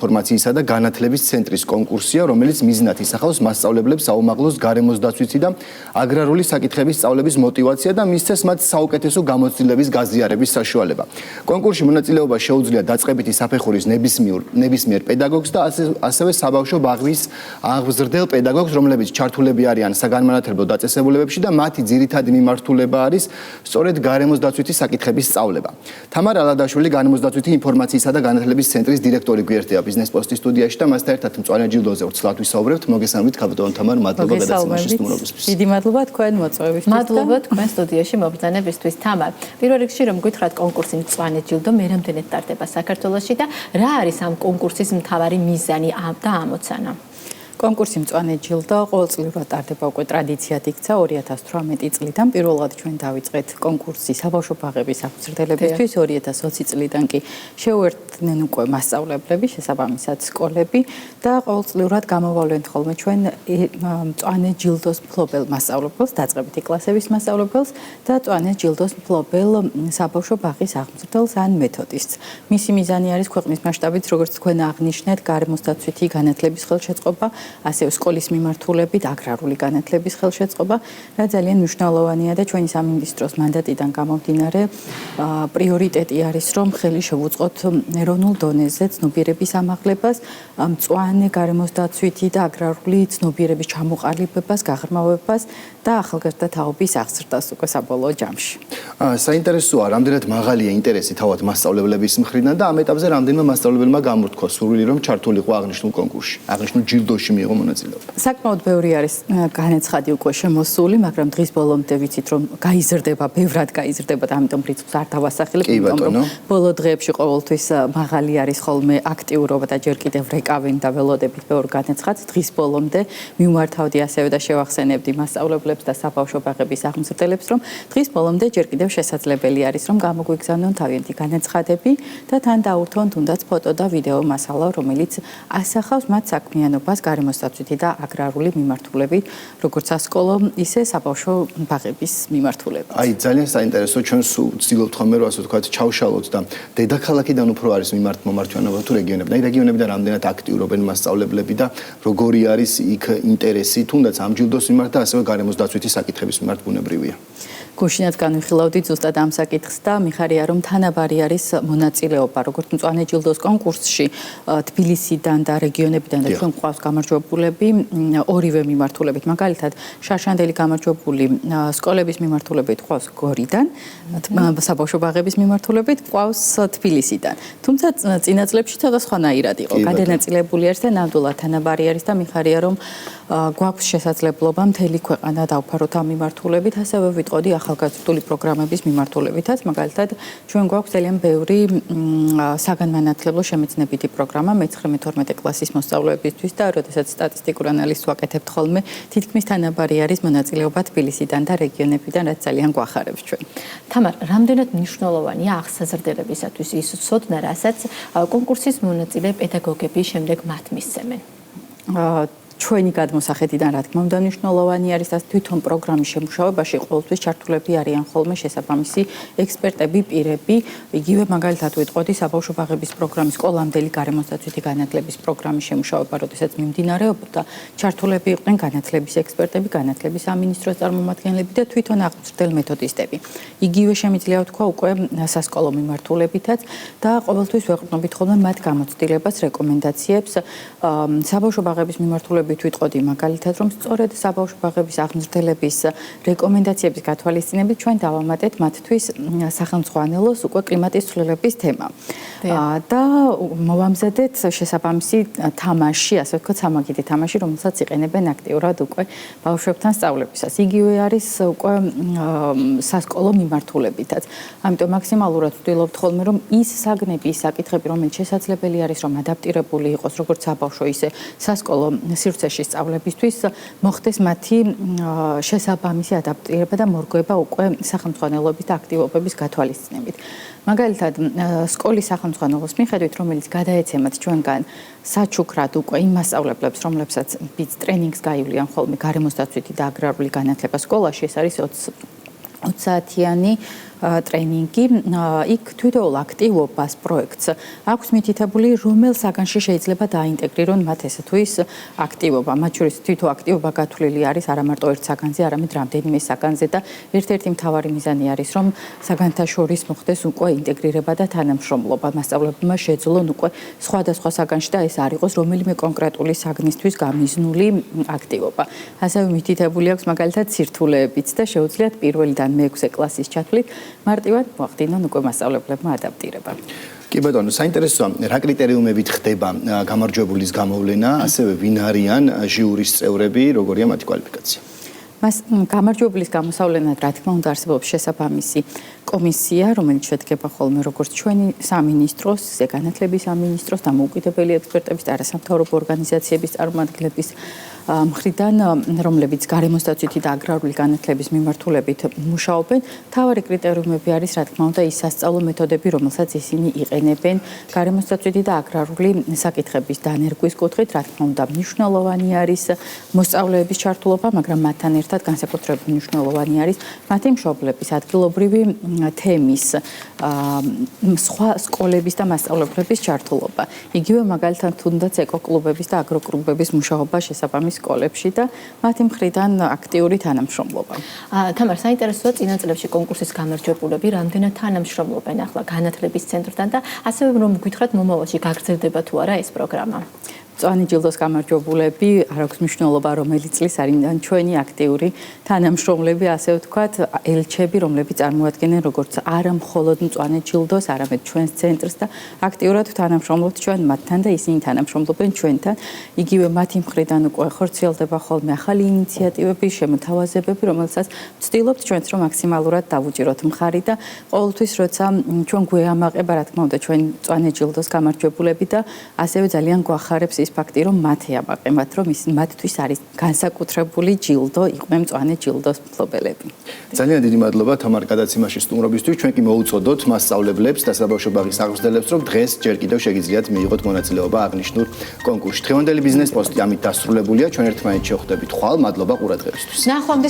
ინფორმაციისა და განათლების ცენტრის კონკურსია, რომელიც მიზნად ისახავს მასწავლებლებს საუმაღლოს გარემოს დაცვითი და აგრარული საკითხების სწავლების მოტივაცია და მისცეს მათ საუკეთესო გამოცდილების გაზიარების საშუალება. კონკურსში მონაწილეობა შეუძლია დაწყებითი საფეხურის ნებისმიერ პედაგოგს და ასევე საბავშვო ბაღის აღზრდელ პედაგოგს, რომლებიც ჩართულები არიან საგანმანათლებლო დაწესებულებებში და მათი ძირითადი მიმართულება არის სწორედ გარემოს დაცვითი საკითხების სწავლება. თამარ ალადაშვილი გარემოს დაცვითი ინფორმაციისა და განათლების ცენტრის დირექტორი გვერდია ბიზნეს პოსტის სტუდიაში და მასთან ერთად მწვანე ჯილდოზე ვცლად ვისაუბრებთ. მოგესალმებით, ქალბატონ თამარ, მადლობა გადაცემაში სტუმრობისთვის. დიდი მადლობა თქვენ მოწვევისთვის. მადლობა თქვენ სტუდიაში მობრძანებისთვის. თამარ, პირველ რიგში რომ გითხრათ კონკურსი მწვანე ჯილდო მე რამდენად ტარდება საქართველოში და რა არის ამ კონკურსის მთავარი მიზანი და ამოცანა? კონკურსი მწვანე ჯილდო ყოველწლიურად ტარდება უკვე ტრადიციად იქცა 2018 წლიდან. პირველად ჩვენ დავიწყეთ კონკურსი საბავშვო ბაღების აღზრდებისთვის 2020 წლიდან კი შეუერთდნენ უკვე მასწავლებლები, შესაბამისად სკოლები და ყოველწლიურად გამოვავლენთ ხოლმე ჩვენ მწვანე ჯილდოს მფლობელ მასწავლებელს, დაწყებითი კლასების მასწავლებელს და მწვანე ჯილდოს მფლობელ საბავშვო ბაღის აღზრდელს ან მეთოდისტს. მისი მიზანი არის ქვეყნის მასშტაბით, როგორც თქვენ აღნიშნეთ, გარემოს დაცვითი განათლების ხელშეწყობა, ასევე სკოლის მიმართულებით აგრარული განათლების ხელშეწყობა, რა ძალიან მნიშვნელოვანია და ჩვენი სამინისტროს მანდატიდან გამომდინარე პრიორიტეტი არის, რომ ხელი შევუწყოთ ეროვნულ დონეზე ცნობიერების ამაღლებას, მწვანე გარემოს დაცვითი და აგრარული ცნობიერების ჩამოყალიბებას, გაღრმავებას და ახალგაზრდა თაობის აღზრდას უკვე საბოლოო ჯამში. საინტერესოა, რამდენად მაღალია ინტერესი თავად მასწავლებლების მხრიდან და ამ ეტაპზე რამდენმა მასწავლებელმა გამორთქვა სურვილი, რომ ჩართულიყო აღნიშნულ კონკურსში, აღნიშნულ ჯილდოში მიიღო მონაწილეობა. საკმაოდ ბევრი არის განაცხადი უკვე შემოსული, მაგრამ დღის ბოლომდე ვიცით, რომ გაიზრდება, ბევრად გაიზრდება და ამიტომ რიცხვს არ დავასახელებ, იმიტომ რომ ბოლო დღეებში ყოველთვის მაღალი არის ხოლმე აქტიურობა და ჯერ კიდევ რეკავენ და ველოდებით ბევრ განაცხადს. დღის ბოლომდე მიმართავდი ასევე და შევახსენებდი მასწავლებლებს და საბავშვო ბაღების აღმზრდელებს, რომ დღის ბოლომდე ჯერ კიდევ შესაძლებელი არის, რომ გამოგვიგზავნონ თავიანთი განაცხადები და თან დაურთონ თუნდაც ფოტო და ვიდეო მასალა, რომელიც ასახავს მათ საქმიანობას გარემოს დაცვითი და აგრარული მიმართულებით, როგორც სასკოლო, ისე საბავშვო ბაღების მიმართულებით. აი, ძალიან საინტერესო, ჩვენ ვცდილობთ ხოლმე რომ ასე ვთქვათ, ჩავშალოთ და დედაქალაქიდან უფრო არის მომართვიანობა თუ რეგიონებიდან. აი, რეგიონებიდან რამდენად აქტიურობენ მასწავლებლები და როგორი არის იქ ინტერესი, თუნდაც ამ ჯილდოს მიმართ და ასევე გარემოს დაცვითი საკითხების მიმართ ბუნებრივია. გუშინაც განვიხილავდით ზუსტად ამ საკითხს და მიხარია რომ თანაბარი არის მონაწილეობა როგორც მწვანე ჯილდოს კონკურსში თბილისიდან და რეგიონებიდან და ჩვენ გვყავს გამარჯვებულები ორივე მიმართულებით. მაგალითად, შარშანდელი გამარჯვებული სკოლების მიმართულებით გვყავს გორიდან, საბავშვო ბაღების მიმართულებით გვყავს თბილისიდან. თუმცა წინა წლებში ცოტა სხვანაირად იყო. გადანაწილებული არის და ნამდვილად თანაბარი არის და მიხარია რომ გვაქვს შესაძლებლობა მთელი ქვეყანა დავფაროთ ამ მიმართულებით, ასევე ვიტყოდი ახალგაზრდული პროგრამების მიმართულებითაც, მაგალითად, ჩვენ გვაქვს ძალიან ბევრი საგანმანათლებლო შემეცნებითი პროგრამა მე-11-12 კლასის მოსწავლეებისთვის და როდესაც სტატისტიკურ ანალიზს ვაკეთებთ ხოლმე, თითქმის თანაბარი არის მონაწილეობა თბილისიდან და რეგიონებიდან, რაც ძალიან გვახარებს ჩვენ. თამარ, რამდენად მნიშვნელოვანია აღსაზრდებისათვის ის ცოდნა, რასაც კონკურსის მონაწილე პედაგოგები შემდეგ მათ მისცემენ? ჩვენი გადმოსახედიდან რა თქმა უნდა მნიშვნელოვანი არის და თვითონ პროგრამის შემუშავებაში ყოველთვის ჩართულები არიან ხოლმე შესაბამისი ექსპერტები, პირები. იგივე მაგალითად ვიტყოდი საბავშვო ბაღების პროგრამის სკოლამდელი გარემოს დაცვითი განათლების პროგრამის შემუშავება, როდესაც მიმდინარეობდა, ჩართულები იყვნენ განათლების ექსპერტები, განათლების სამინისტროს წარმომადგენლები და თვითონ აღზრდელ მეთოდისტები. იგივე შემიძლია ვთქვა უკვე სასკოლო მიმართულებითაც და ყოველთვის ვეყრდნობით ხოლმე მათ გამოცდილებას, რეკომენდაციებს საბავშვო ბაღების მიმართულებით ვიტყოდი მაგალითად, რომ სწორედ საბავშვო ბაღების აღმზრდელების რეკომენდაციების გათვალისწინებით ჩვენ დავამატეთ მათთვის სახელმძღვანელოს უკვე კლიმატის ცვლილების თემა. და მოვამზადეთ შესაბამისი თამაში, ასე ვთქვათ, სამაგიდი თამაში, რომელსაც იყენებენ აქტიურად უკვე ბავშვებთან სწავლებისას. იგივე არის უკვე სასკოლო მიმართულებითაც. ამიტომ მაქსიმალურად ვცდილობთ ხოლმე, რომ ის საგნები, ის საკითხები, რომელიც შესაძლებელი არის, რომ ადაპტირებული იყოს როგორც საბავშვო, ისე სასკოლო სივრცეში სწავლებისთვის, მოხდეს მათი შესაბამისი ადაპტირება და მორგება უკვე სახელმძღვანელოების და აქტივობების გათვალისწინებით. მაგალითად, სკოლის სახელმძღვანელოს მიხედვით, რომელიც გადაეცემათ ჩვენგან საჩუქრად უკვე იმ მასწავლებლებს, რომლებსაც ტრენინგს გაივლიან ხოლმე გარემოს დაცვითი და აგრარული განათლება სკოლაში, ეს არის 20 საათიანი ტრენინგი. იქ თვითონ აქტივობას პროექტს აქვს მითითებული, რომელ საგანში შეიძლება დაინტეგრირონ მათ ესე თუ ის აქტივობა. მათ შორის თვითონ აქტივობა გათვლილი არის არა მარტო ერთ საგანზე, არამედ რამდენიმე საგანზე და ერთ-ერთი მთავარი მიზანი არის, რომ საგანთა შორის მოხდეს უკვე ინტეგრირება და თანამშრომლობა. მასწავლებელმა შეძლონ უკვე სხვადასხვა საგანში და ეს არ იყოს რომელიმე კონკრეტული საგნისთვის გამიზნული აქტივობა. ასევე მითითებული აქვს მაგალითად სირთულეებიც და შეუძლიათ პირველიდან მე-6 კლასის ჩათვლით მარტივად მოახდინონ უკვე მასწავლებლებმა ადაპტირება. კი ბატონო, საინტერესოა, რა კრიტერიუმებით ხდება გამარჯვებულის გამოვლენა, ასევე ვინ არიან ჟიურის წევრები, როგორია მათი კვალიფიკაცია? მას გამარჯვებულის გამოსავლენად, რა თქმა უნდა, არსებობს შესაბამისი კომისია, რომელიც შედგება ხოლმე როგორც ჩვენი სამინისტროს, განათლების სამინისტროს, დამოუკიდებელი ექსპერტების და არასამთავრობო ორგანიზაციების წარმომადგენლების მხრიდან, რომლებიც გარემოსდაცვითი და აგრარული განათლების მიმართულებით მუშაობენ. მთავარი კრიტერიუმები არის, რა თქმა უნდა, ის სასწავლო მეთოდები, რომელსაც ისინი იყენებენ გარემოსდაცვითი და აგრარული საკითხების დანერგვის კუთხით. რა თქმა უნდა, მნიშვნელოვანი არის მოსწავლეების ჩართულობა, მაგრამ მათთან ერთად განსაკუთრებით მნიშვნელოვანი არის მათი მშობლების ადგილობრივი თემის, სხვა სკოლების და მასწავლებლების ჩართულობა. იგივე მაგალითად თუნდაც ეკოკლუბების და აგროკლუბების მუშაობა შესაბამის სკოლებში და მათი მხრიდან აქტიური თანამშრომლობა. თამარ, საინტერესოა წინა წლებში კონკურსის გამარჯვებულები რამდენად თანამშრომლობენ ახლა განათლების ცენტრთან და ასევე რომ გითხრათ მომავალში გაგრძელდება თუ არა ეს პროგრამა. მწვანე ჯილდოს გამარჯვებულები არ აქვს მნიშვნელობა რომელი წლის არიან ჩვენი აქტიური თანამშრომლები, ასე ვთქვათ, ელჩები, რომლებიც წარმოადგენენ როგორც არა მხოლოდ მწვანე ჯილდოს, არამედ ჩვენს ცენტრს და აქტიურად თანამშრომლობთ ჩვენ მათთან და ისინი თანამშრომლობენ ჩვენთან. იგივე მათი მხრიდან უკვე ხორციელდება ხოლმე ახალი ინიციატივები, შემოთავაზებები, რომელსაც ვცდილობთ ჩვენც რომ მაქსიმალურად დავუჭიროთ მხარი და ყოველთვის როცა ჩვენ გვეამაყება, რა თქმა უნდა, ჩვენ მწვანე ჯილდოს გამარჯვებულები და ასევე ძალიან გვახარებს ის ფაქტი, რომ მათ ეამაყებათ, რომ მათთვის არის განსაკუთრებული ჯილდო, იყვნენ მწვანე ჯილდოს მფლობელები. ძალიან დიდი მადლობა თამარ გადაცემაში სტუმრობისთვის. ჩვენ კი მოუწოდოთ მასწავლებლებს და საბავშვო ბაღის აღზრდელებს, რომ დღეს ჯერ კიდევ შეგიძლიათ მიიღოთ მონაწილეობა აღნიშნულ კონკურსში. დღევანდელი ბიზნეს პოსტი ამით დასრულებულია. ჩვენ ერთმანეთს შევხვდებით ხვალ. მადლობა ყურადღებისთვის. ნახვამდის